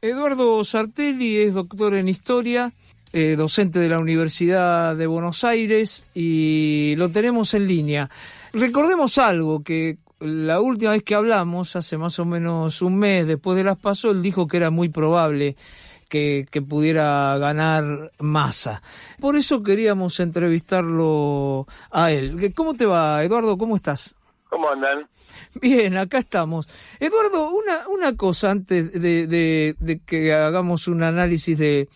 Eduardo Sartelli es doctor en Historia, docente de la Universidad de Buenos Aires, y lo tenemos en línea. Recordemos algo, que la última vez que hablamos, hace más o menos un mes después de las PASO, él dijo que era muy probable que pudiera ganar Massa. Por eso queríamos entrevistarlo a él. ¿Cómo te va, Eduardo? ¿Cómo estás? ¿Cómo andan? Bien, acá estamos. Eduardo, una cosa antes de que hagamos un análisis de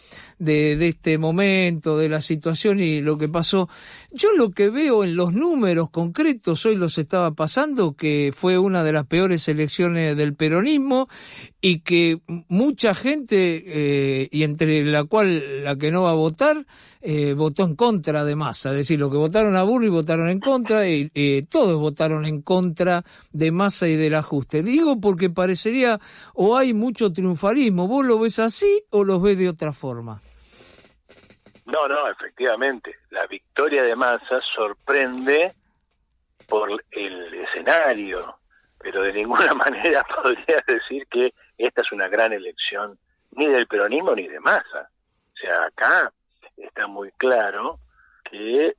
este momento, de la situación y lo que pasó. Yo lo que veo en los números concretos, hoy los estaba pasando, que fue una de las peores elecciones del peronismo y que mucha gente, y entre la cual la que no va a votar, votó en contra de Massa. Es decir, los que votaron a Burri votaron en contra y todos votaron en contra de Massa y del ajuste. Digo porque parecería o hay mucho triunfalismo. ¿Vos lo ves así o lo ves de otra forma? No, efectivamente. La victoria de Massa sorprende por el escenario, pero de ninguna manera podría decir que esta es una gran elección ni del peronismo ni de Massa. O sea, acá está muy claro que,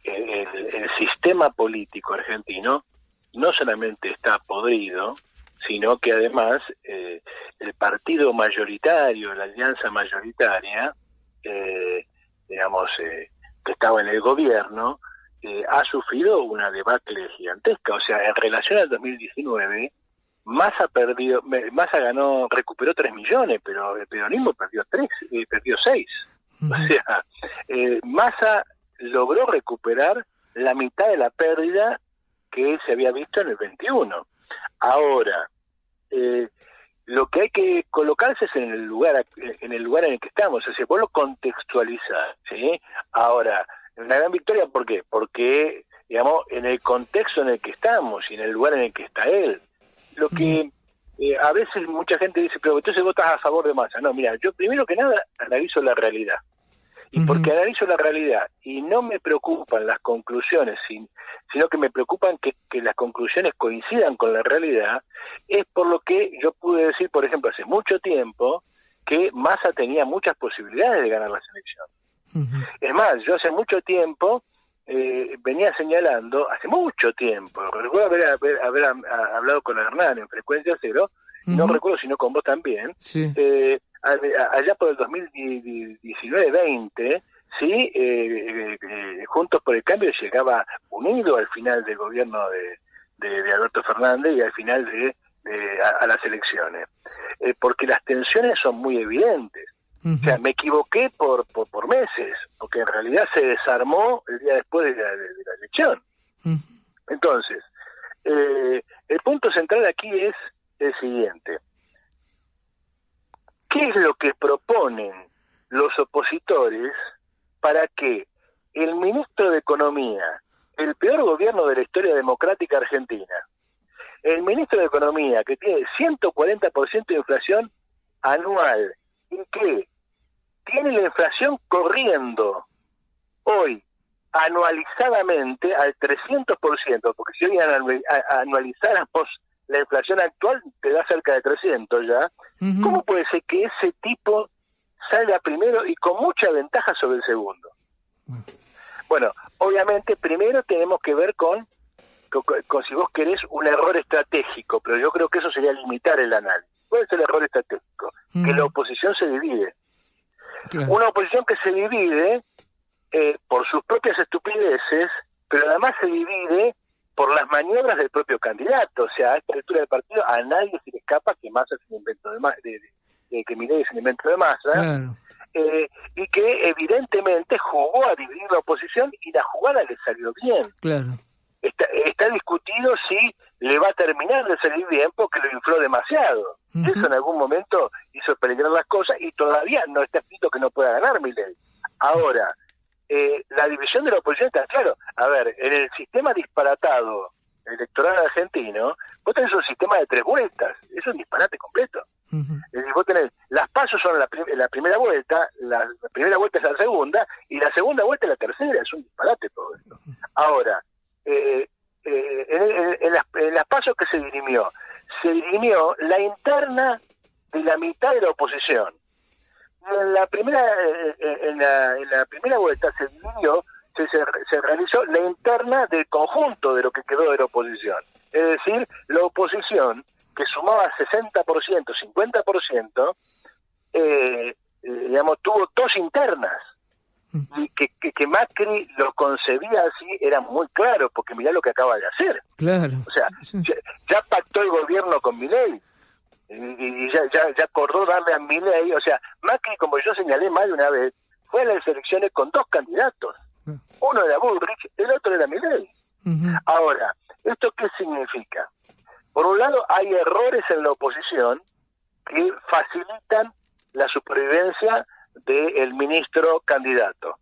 el sistema político argentino no solamente está podrido, sino que además el partido mayoritario, la alianza mayoritaria, que estaba en el gobierno, ha sufrido una debacle gigantesca. O sea, en relación al 2019, Massa recuperó 3 millones, pero el peronismo perdió 6. O sea, Massa logró recuperar la mitad de la pérdida que se había visto en el 21. Ahora, lo que hay que colocarse es en el lugar en el que estamos, es decir, vos lo contextualizás, ¿sí? Ahora, una gran victoria, ¿por qué? Porque, en el contexto en el que estamos y en el lugar en el que está él, lo que a veces mucha gente dice, pero entonces vos estás a favor de Massa. No, mira, yo primero que nada analizo la realidad. Y porque analizo la realidad y no me preocupan las conclusiones, sino que me preocupan que las conclusiones coincidan con la realidad, es por lo que yo pude decir, por ejemplo, hace mucho tiempo, que Massa tenía muchas posibilidades de ganar las elecciones. Es más, yo hace mucho tiempo venía señalando, hace mucho tiempo, recuerdo haber hablado con Hernán en Frecuencia Cero, no recuerdo sino con vos también, sí. Allá por el 2019-20, sí, Juntos por el Cambio llegaba unido al final del gobierno de Alberto Fernández y al final a las elecciones, porque las tensiones son muy evidentes. O sea, me equivoqué por meses, porque en realidad se desarmó el día después de la elección. Entonces, el punto central aquí es el siguiente. ¿Qué es lo que proponen los opositores para que el ministro de Economía, el peor gobierno de la historia democrática argentina, el ministro de Economía que tiene 140% de inflación anual y que tiene la inflación corriendo hoy anualizadamente al 300%, porque si hoy anualizáramos la inflación actual te da cerca de 300 ya, ¿cómo puede ser que ese tipo salga primero y con mucha ventaja sobre el segundo? Bueno, obviamente primero tenemos que ver con si vos querés un error estratégico, pero yo creo que eso sería limitar el análisis. ¿Cuál es el error estratégico? Que la oposición se divide. Claro. Una oposición que se divide por sus propias estupideces, pero además se divide por las maniobras del propio candidato. O sea, a esta altura del partido a nadie se le escapa que Massa es un invento que Milei es un invento de Massa, claro. Y que evidentemente jugó a dividir la oposición y la jugada le salió bien. Claro. Está discutido si le va a terminar de salir bien porque lo infló demasiado. Eso en algún momento hizo peligrar las cosas y todavía no está escrito que no pueda ganar Milei. Ahora, la división de la oposición está claro. A ver, en el sistema disparatado electoral argentino, vos tenés un sistema de 3 vueltas. Es un disparate completo. Es decir, vos tenés, las pasos son la primera vuelta, la primera vuelta es la segunda, y la segunda vuelta es la tercera. Es un disparate todo esto. Ahora, en las pasos que se dirimió, se dirimió la interna de la mitad de la oposición. En la primera vuelta se realizó la interna del conjunto de lo que quedó de la oposición. Es decir, la oposición, que sumaba 60%, 50%, tuvo dos internas. Y que Macri lo concebía así era muy claro, porque mirá lo que acaba de hacer. Claro. O sea, ya pactó el gobierno con Milei, y ya acordó darle a Milei. O sea, Macri, como yo señalé más de una vez, fue a las elecciones con dos candidatos. Uno era Bullrich, el otro era Milei. Ahora, ¿esto qué significa? Por un lado, hay errores en la oposición que facilitan la supervivencia del ministro candidato.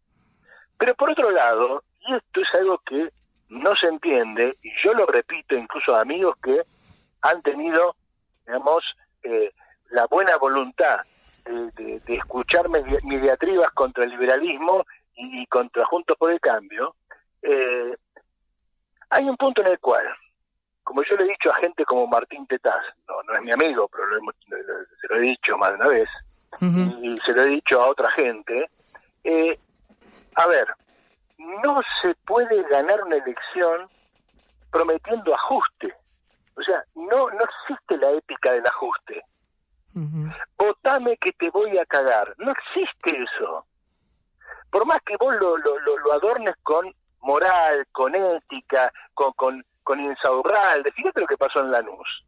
Pero por otro lado, y esto es algo que no se entiende, y yo lo repito incluso a amigos que han tenido, digamos, la buena voluntad de escuchar mis diatribas contra el liberalismo y contra Juntos por el Cambio, hay un punto en el cual, como yo le he dicho a gente como Martín Tetaz, no es mi amigo, pero se lo he dicho más de una vez, y se lo he dicho a otra gente, a ver, no se puede ganar una elección prometiendo ajuste. O sea, no existe la ética del ajuste. Votame que te voy a cagar. No existe eso. Por más que vos lo adornes con moral, con ética, con Insaurralde. Fíjate lo que pasó en Lanús.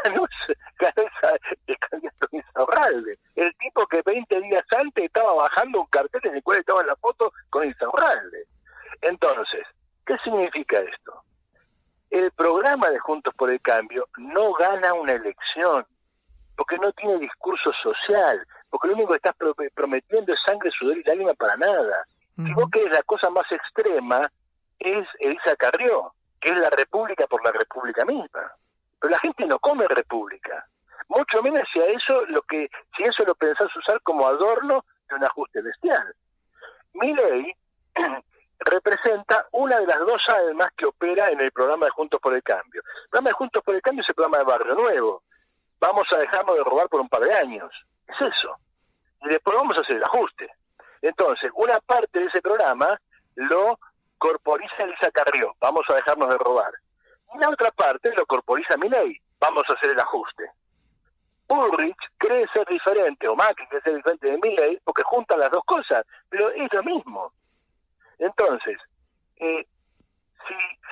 Lanús ganó el candidato Insaurralde. El tipo que 20 días antes estaba bajando un cartel en el cual estaba en la foto con Insaurralde. Entonces, ¿qué significa esto? El programa de Juntos por el Cambio no gana una elección, porque no tiene discurso social, porque lo único que estás prometiendo es sangre, sudor y lágrima para nada. Si vos querés la cosa más extrema, es Elisa Carrió, que es la república por la república misma. Pero la gente no come república. Mucho menos si eso lo pensás usar como adorno de un ajuste bestial. Milei representa una de las dos almas que opera en el programa de Juntos por el Cambio. El programa de Juntos por el Cambio es el programa de Barrio Nuevo. Vamos a dejarnos de robar por un par de años. Es eso. Y después vamos a hacer el ajuste. Entonces, una parte de ese programa lo corporiza Elisa Carrió. Vamos a dejarnos de robar. Y la otra parte lo corporiza Milei. Vamos a hacer el ajuste. Bullrich cree ser diferente, o Macri cree ser diferente de Milei, porque juntan las dos cosas, pero es lo mismo. Entonces,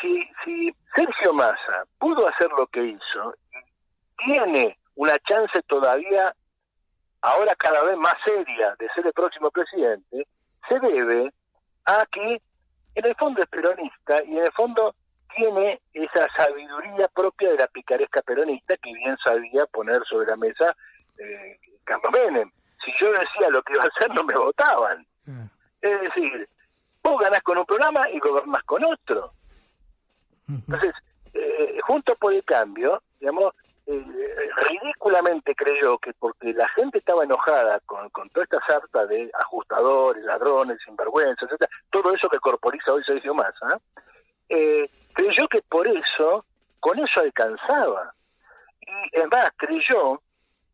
si Sergio Massa pudo hacer lo que hizo, tiene una chance todavía, ahora cada vez más seria, de ser el próximo presidente, se debe a que en el fondo es peronista y en el fondo tiene esa sabiduría propia de la picaresca peronista que bien sabía poner sobre la mesa Carlos Menem. Si yo decía lo que iba a hacer, no me votaban. Es decir, vos ganás con un programa y gobernás con otro. Entonces, Juntos por el Cambio, digamos, ridículamente creyó que porque la gente estaba enojada con toda esta sarta de ajustadores, ladrones, sinvergüenzas, etcétera, todo eso que corporiza hoy Sergio Massa, creyó que con eso alcanzaba. Y es más, creyó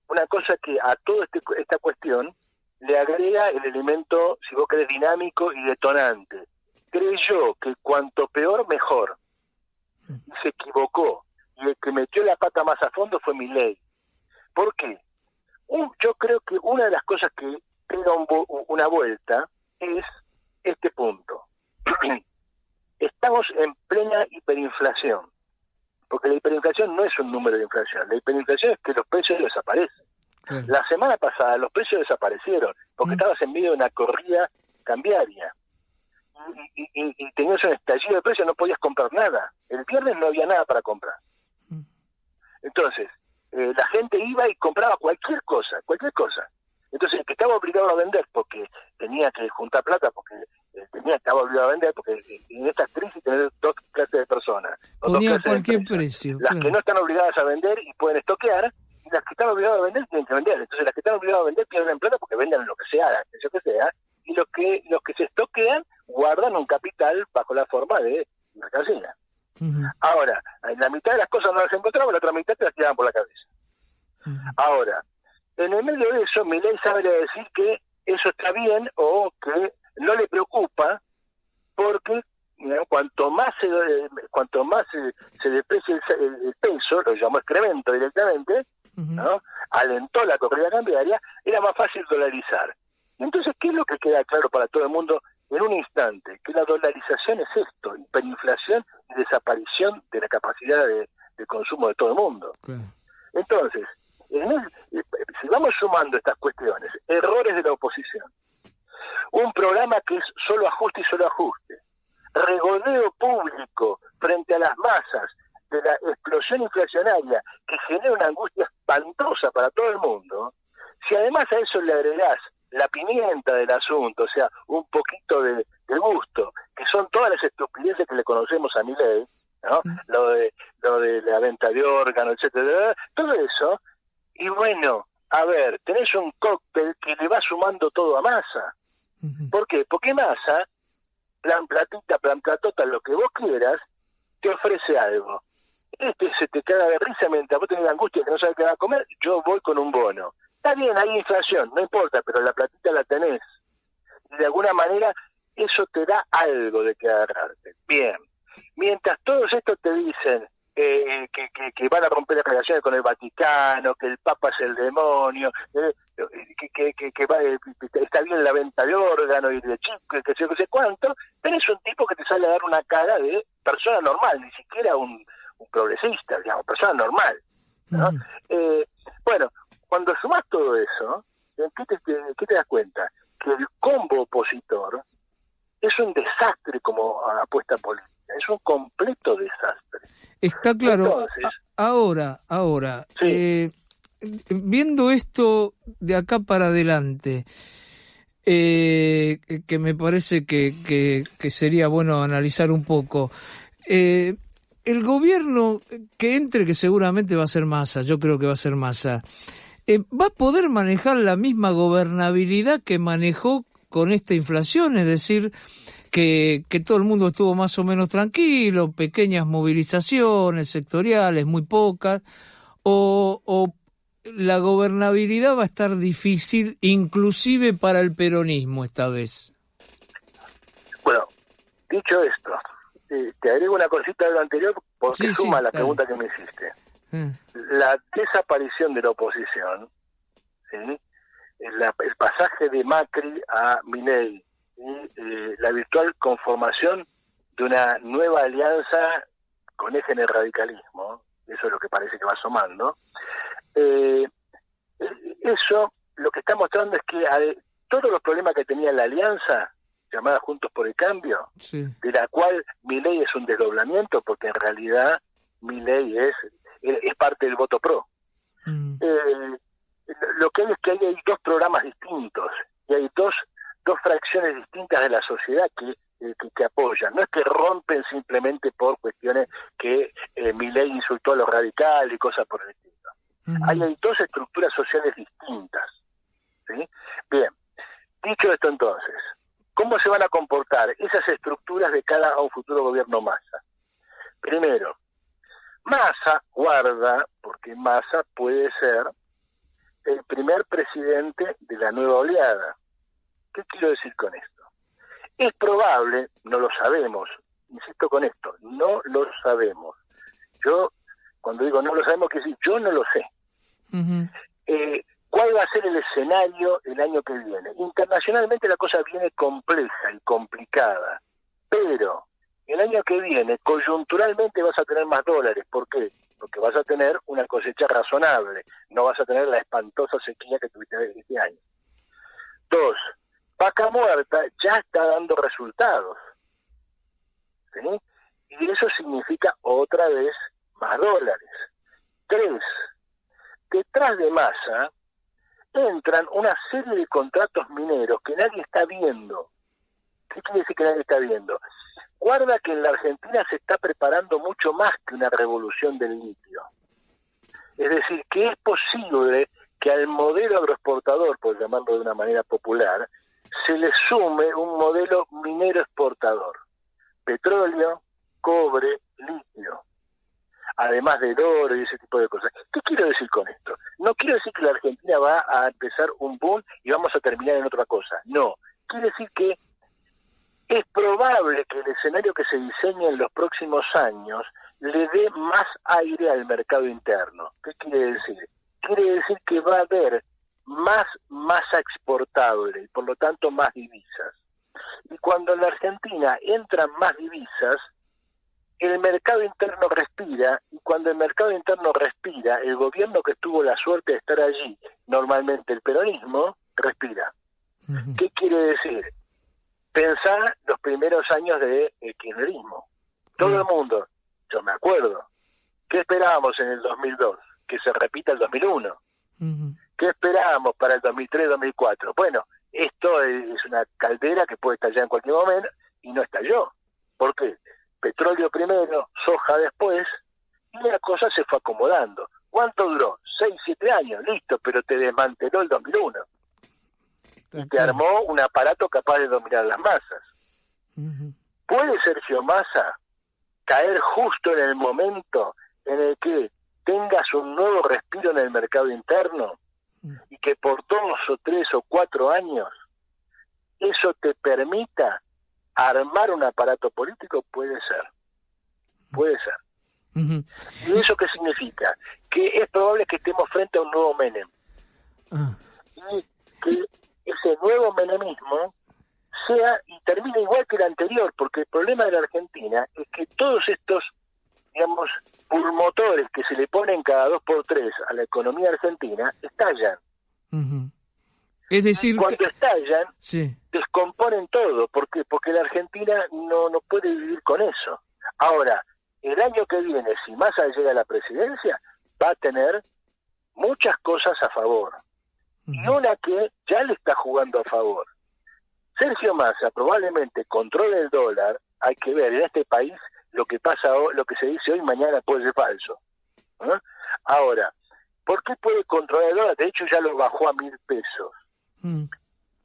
una cosa que a toda esta cuestión le agrega el elemento, si vos querés, dinámico y detonante. Creyó que cuanto peor, mejor. Y se equivocó. Y el que metió la pata más a fondo fue Milei. ¿Por qué? Yo creo que una de las cosas que pega una vuelta es este punto. Estamos en plena hiperinflación. Porque la hiperinflación no es un número de inflación. La hiperinflación es que los precios desaparecen. La semana pasada los precios desaparecieron porque estabas en medio de una corrida cambiaria y tenías un estallido de precios, no podías comprar nada. El viernes no había nada para comprar. Entonces, la gente iba y compraba cualquier cosa. Entonces, el que estaba obligado a vender porque tenía que juntar plata, porque estaba obligado a vender, porque en estas crisis tenés dos clases de personas. Ponía cualquier precio. Las que no están obligadas a vender y pueden estoquear, y las que están obligadas a vender tienen que vender. Entonces, las que están obligadas a vender pierden plata porque venden lo que sea, y los que se estoquean guardan un capital bajo la forma de mercancía. Ahora, en la mitad de las cosas no las encontramos, la otra mitad te las Ahora, en el medio de eso, Milei sabe decir que eso está bien o que no le preocupa porque cuanto más se deprecia el peso, lo llamó excremento directamente, ¿no? Alentó la corrida cambiaria, era más fácil dolarizar. Entonces, ¿qué es lo que queda claro para todo el mundo en un instante? Que la dolarización es esto, hiperinflación y desaparición de la capacidad de consumo de todo el mundo. Okay. Entonces, si vamos sumando estas cuestiones, errores de la oposición, un programa que es solo ajuste y solo ajuste, regodeo público frente a las masas de la explosión inflacionaria que genera una angustia espantosa para todo el mundo, si además a eso le agregás la pimienta del asunto, o sea, un poquito de gusto, que son todas las estupideces que le conocemos a Milei, ¿no? Lo de la venta de órganos, etcétera, todo eso, y bueno, a ver, tenés un cóctel que le va sumando todo a Massa. ¿Por qué? Porque Massa, plan platita, plan platota, lo que vos quieras, te ofrece algo. Se te caga de risa mientras vos tenés angustia que no sabes qué va a comer, yo voy con un bono. Está bien, hay inflación, no importa, pero la platita la tenés. Y de alguna manera eso te da algo de que agarrarte. Bien. Mientras todos estos te dicen que van a romper las relaciones con el Vaticano, que el Papa es el demonio, que está bien la venta de órganos y de chicos, que sé cuánto, tenés un tipo que te sale a dar una cara de persona normal, ni siquiera un progresista, digamos, persona normal, ¿no? Bueno, cuando sumás todo eso, ¿qué te das cuenta? Que el combo opositor es un desastre como apuesta política, es un completo desastre. Está claro. Entonces, ahora, sí. Viendo esto de acá para adelante, que me parece que sería bueno analizar un poco, el gobierno que entre, que seguramente va a ser Massa, yo creo que va a ser Massa, ¿va a poder manejar la misma gobernabilidad que manejó con esta inflación? Es decir, que todo el mundo estuvo más o menos tranquilo, pequeñas movilizaciones sectoriales, muy pocas, o la gobernabilidad va a estar difícil, inclusive para el peronismo esta vez. Bueno, dicho esto, te agrego una cosita de lo anterior porque suma la pregunta que me hiciste. La desaparición de la oposición, ¿sí? El pasaje de Macri a Milei y la virtual conformación de una nueva alianza con eje en el radicalismo, eso es lo que parece que va asomando, eso lo que está mostrando es que todos los problemas que tenía la alianza llamada Juntos por el Cambio, sí, de la cual Milei es un desdoblamiento, porque en realidad Milei es parte del voto pro. Lo que hay es que hay dos programas distintos y hay dos fracciones distintas de la sociedad que apoyan. No es que rompen simplemente por cuestiones que Milei insultó a los radicales y cosas por el estilo. Hay dos estructuras sociales distintas, ¿sí? Bien, dicho esto entonces, ¿cómo se van a comportar esas estructuras de cara a un futuro gobierno Massa? Primero, Massa guarda, porque Massa puede ser el primer presidente de la nueva oleada. ¿Qué quiero decir con esto? Es probable, no lo sabemos, insisto con esto, no lo sabemos. Yo, cuando digo no lo sabemos, quiero decir, yo no lo sé. ¿Cuál va a ser el escenario el año que viene? Internacionalmente la cosa viene compleja y complicada, pero el año que viene coyunturalmente vas a tener más dólares. ¿Por qué? Porque vas a tener una cosecha razonable, no vas a tener la espantosa sequía que tuviste este año. 2, Vaca Muerta ya está dando resultados, ¿sí? Y eso significa otra vez más dólares. 3, detrás de Massa entran una serie de contratos mineros que nadie está viendo. ¿Qué quiere decir que nadie está viendo? Guarda que en la Argentina se está preparando mucho más que una revolución del litio. Es decir, que es posible que al modelo agroexportador, por llamarlo de una manera popular, se le sume un modelo minero exportador. Petróleo, cobre, litio. además del oro y ese tipo de cosas. ¿Qué quiero decir con esto? No quiero decir que la Argentina va a empezar un boom y vamos a terminar en otra cosa. No, quiere decir que es probable que el escenario que se diseñe en los próximos años le dé más aire al mercado interno. ¿Qué quiere decir? Quiere decir que va a haber más masa exportable y por lo tanto más divisas. Y cuando en la Argentina entran más divisas, el mercado interno respira, y cuando el mercado interno respira, el gobierno que tuvo la suerte de estar allí, normalmente el peronismo, respira. Uh-huh. ¿Qué quiere decir? Pensar los primeros años del kirchnerismo. Todo el mundo, yo me acuerdo, ¿qué esperábamos en el 2002? Que se repita el 2001. Uh-huh. ¿Qué esperábamos para el 2003-2004? Bueno, esto es una caldera que puede estallar en cualquier momento y no estalló. ¿Por qué? Petróleo primero, soja después, y la cosa se fue acomodando. ¿Cuánto duró? 6, 7 años, listo, pero te desmanteló el 2001. Y te armó un aparato capaz de dominar las masas. Uh-huh. ¿Puede Sergio Massa caer justo en el momento en el que tengas un nuevo respiro en el mercado interno y que por 2 o 3 o 4 años eso te permita armar un aparato político? Puede ser. Uh-huh. ¿Y eso qué significa? Que es probable que estemos frente a un nuevo Menem. Y que ese nuevo menemismo sea y termine igual que el anterior, porque el problema de la Argentina es que todos estos, digamos, pulmotores que se le ponen cada 2 por 3 a la economía argentina estallan. Uh-huh. Es decir, cuando estallan, sí, descomponen todo. ¿Por qué? Porque la Argentina no puede vivir con eso. Ahora, el año que viene, si Massa llega a la presidencia, va a tener muchas cosas a favor. Uh-huh. Y una que ya le está jugando a favor. Sergio Massa probablemente controle el dólar. Hay que ver, en este país lo que pasa hoy, lo que se dice hoy, mañana puede ser falso. Ahora, ¿por qué puede controlar el dólar? De hecho, ya lo bajó a 1.000 pesos.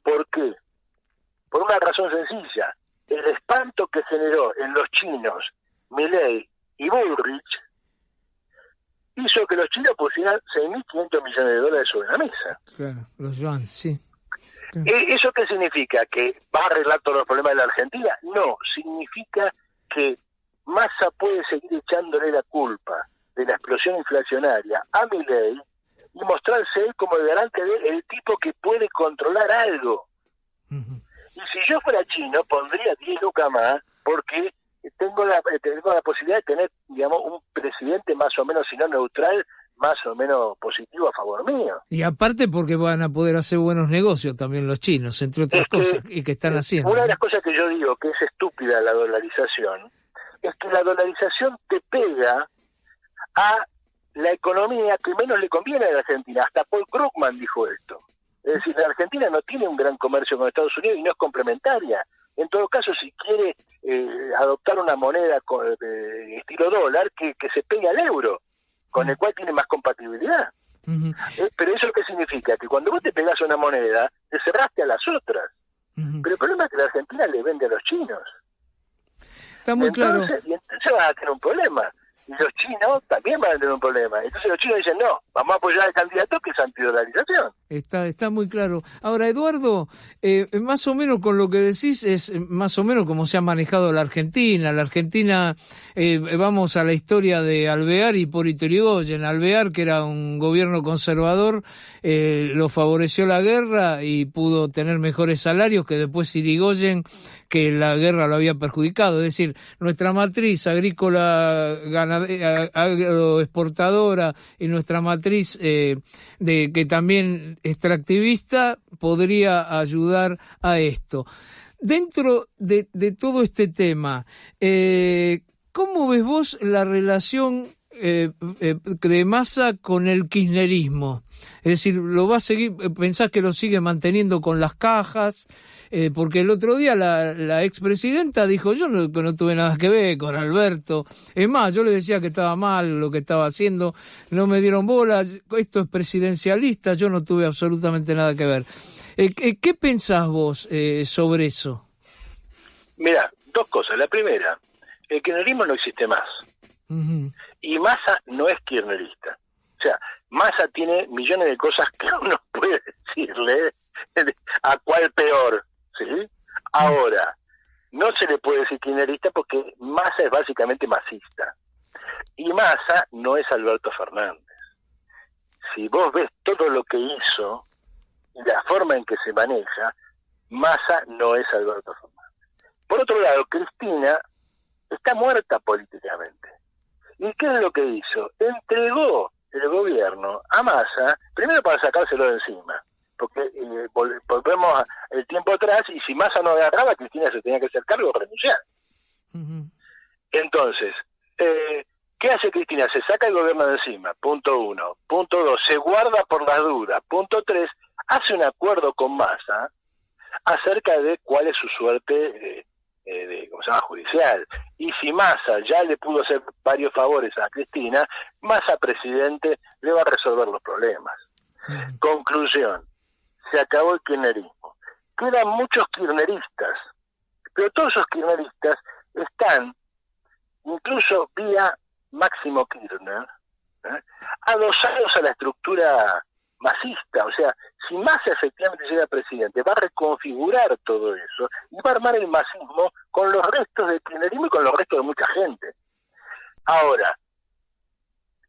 ¿Por qué? Por una razón sencilla. El espanto que generó en los chinos Milei y Bullrich hizo que los chinos pusieran 6.500 millones de dólares sobre la mesa. Claro, los yuan, sí. Claro. ¿Eso qué significa? ¿Que va a arreglar todos los problemas de la Argentina? No, significa que Massa puede seguir echándole la culpa de la explosión inflacionaria a Milei y mostrarse él como el garante de el tipo que puede controlar algo. Uh-huh. Y si yo fuera chino, pondría 10 lucas más, porque tengo la posibilidad de tener, digamos, un presidente más o menos, si no neutral, más o menos positivo a favor mío. Y aparte porque van a poder hacer buenos negocios también los chinos, entre otras cosas, y que están haciendo. Una de las cosas que yo digo que es estúpida la dolarización, es que la dolarización te pega a la economía que menos le conviene a la Argentina. Hasta Paul Krugman dijo esto. Es decir, la Argentina no tiene un gran comercio con Estados Unidos y no es complementaria. En todo caso, si quiere adoptar una moneda estilo dólar, que se pegue al euro, con el cual tiene más compatibilidad. Uh-huh. Pero ¿eso qué significa? Que cuando vos te pegás a una moneda, te cerraste a las otras. Uh-huh. Pero el problema es que la Argentina le vende a los chinos. Está muy claro. Y entonces van a tener un problema. Y los chinos también van a tener un problema. Entonces los chinos dicen, no, vamos a apoyar al candidato que es antidolarización. Está muy claro. Ahora, Eduardo, más o menos con lo que decís es más o menos como se ha manejado la Argentina. La Argentina, vamos a la historia de Alvear y Hipólito Yrigoyen. Alvear, que era un gobierno conservador, lo favoreció la guerra y pudo tener mejores salarios que después Yrigoyen, que la guerra lo había perjudicado. Es decir, nuestra matriz agrícola agroexportadora y nuestra matriz de que también extractivista podría ayudar a esto. Dentro de todo este tema, ¿cómo ves vos la relación de Massa con el kirchnerismo? Es decir, ¿lo va a seguir? ¿Pensás que lo sigue manteniendo con las cajas? Porque el otro día la expresidenta dijo, yo no tuve nada que ver con Alberto. Es más, yo le decía que estaba mal lo que estaba haciendo, no me dieron bola, esto es presidencialista, yo no tuve absolutamente nada que ver. ¿Qué pensás vos sobre eso? Mirá, 2 cosas. La primera, el kirchnerismo no existe más. Uh-huh. Y Massa no es kirchnerista. O sea, Massa tiene millones de cosas que uno puede decirle a cuál peor, ¿sí? Ahora, no se le puede decir kirchnerista porque Massa es básicamente masista. Y Massa no es Alberto Fernández. Si vos ves todo lo que hizo y la forma en que se maneja, Massa no es Alberto Fernández. Por otro lado, Cristina está muerta políticamente. ¿Y qué es lo que hizo? Entregó el gobierno a Massa, primero para sacárselo de encima, porque volvemos el tiempo atrás, y si Massa no agarraba, Cristina se tenía que hacer cargo o renunciar. Uh-huh. Entonces, ¿qué hace Cristina? Se saca el gobierno de encima, punto 1. Punto 2, se guarda por las dudas. Punto 3, hace un acuerdo con Massa acerca de cuál es su suerte judicial. Y si Massa ya le pudo hacer varios favores a Cristina, Massa presidente le va a resolver los problemas. Conclusión, se acabó el kirchnerismo. Quedan muchos kirchneristas, pero todos esos kirchneristas están, incluso vía Máximo Kirchner, adosados a la estructura masista. O sea, si Massa efectivamente llega presidente, va a reconfigurar todo eso y va a armar el masismo con los restos del kirchnerismo y con los restos de mucha gente. Ahora,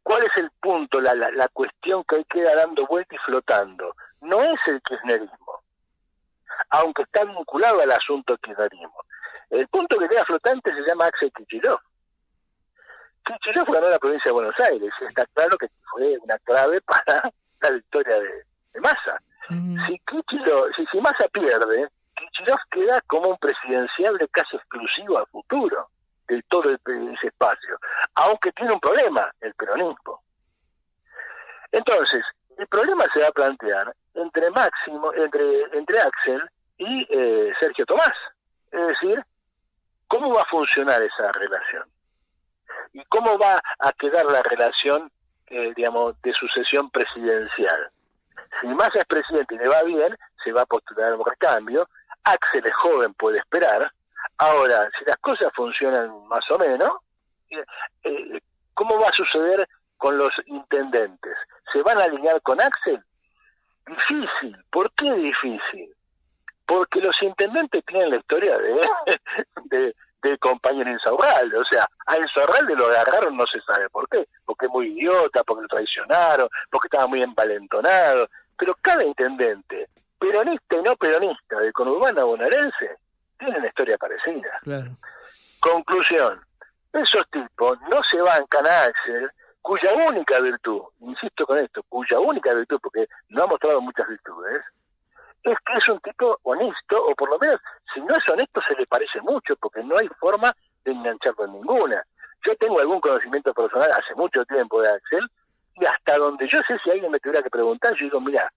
¿cuál es el punto, la cuestión que ahí queda dando vuelta y flotando? No es el kirchnerismo, aunque está vinculado al asunto kirchnerismo. El punto que queda flotante se llama Axel Kicillof. Kicillof ganó la provincia de Buenos Aires, y está claro que fue una clave para la victoria de Massa. Si Massa pierde, Kicillof queda como un presidenciable casi exclusivo a futuro de todo ese espacio, aunque tiene un problema, el peronismo. Entonces, el problema se va a plantear entre Axel y Sergio Tomás. Es decir, ¿cómo va a funcionar esa relación? ¿Y cómo va a quedar la relación, de sucesión presidencial? Si Massa es presidente y le va bien, se va a postular un recambio. Axel es joven, puede esperar. Ahora, si las cosas funcionan más o menos, ¿cómo va a suceder con los intendentes? ¿Se van a alinear con Axel? Difícil. ¿Por qué difícil? Porque los intendentes tienen la historia del compañero Insaurralde. O sea, a Insaurralde lo agarraron, no se sabe por qué. Porque es muy idiota, porque lo traicionaron, porque estaba muy envalentonado. Pero cada intendente, peronista y no peronista, del conurbano bonaerense, tiene una historia parecida. Claro. Conclusión, esos tipos no se bancan a Axel, cuya única virtud, insisto con esto, cuya única virtud, porque no ha mostrado muchas virtudes, es que es un tipo honesto, o por lo menos, si no es honesto, se le parece mucho, porque no hay forma de engancharlo en ninguna. Yo tengo algún conocimiento personal hace mucho tiempo de Axel, y hasta donde yo sé, si alguien me tuviera que preguntar, yo digo, mira,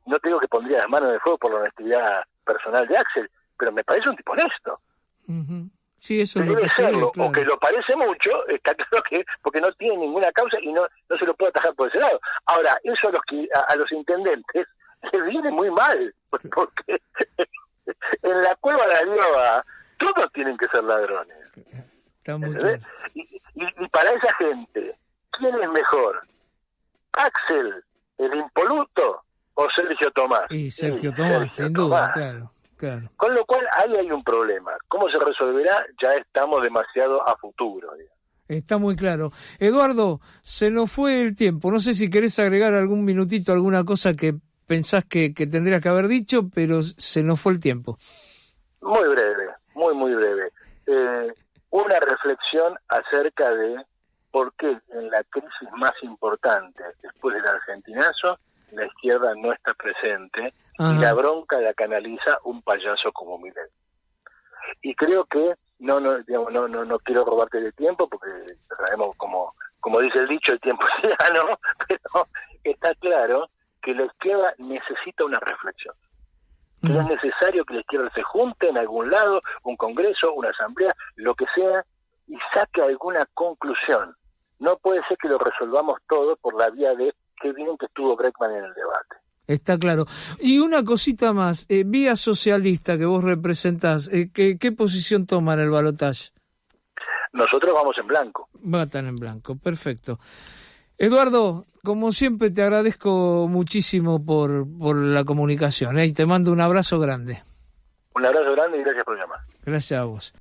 no te digo que pondría las manos en el fuego por la honestidad personal de Axel, pero me parece un tipo honesto. Uh-huh. Sí, eso debe serlo, claro. O que lo parece mucho, está claro que porque no tiene ninguna causa y no se lo puede atajar por ese lado. Ahora, eso a los intendentes les viene muy mal, porque en la cueva de la Lioba todos tienen que ser ladrones. Está muy claro. Y para esa gente, ¿quién es mejor? ¿Axel, el impoluto, o Sergio Tomás? Y Sergio Tomás, sin duda, claro. Con lo cual, ahí hay un problema. ¿Cómo se resolverá? Ya estamos demasiado a futuro, digamos. Está muy claro. Eduardo, se nos fue el tiempo. No sé si querés agregar algún minutito, alguna cosa que pensás que tendrías que haber dicho, pero se nos fue el tiempo. Muy breve, muy breve. Una reflexión acerca de por qué en la crisis más importante después del argentinazo la izquierda no está presente. Ajá. Y la bronca la canaliza un payaso como Milei. Y creo que no quiero robarte el tiempo porque sabemos, como dice el dicho, el tiempo es tirano, pero está claro que la izquierda necesita una reflexión. Que es necesario que la izquierda se junte en algún lado, un congreso, una asamblea, lo que sea, y saque alguna conclusión. No puede ser que lo resolvamos todo por la vía de qué bien que estuvo Bregman en el debate. Está claro. Y una cosita más, vía socialista que vos representás, ¿qué posición toma en el balotaje? nosotros vamos en blanco. Va a estar en blanco, perfecto. Eduardo, como siempre te agradezco muchísimo por la comunicación, y te mando un abrazo grande. Un abrazo grande y gracias por llamar. Gracias a vos.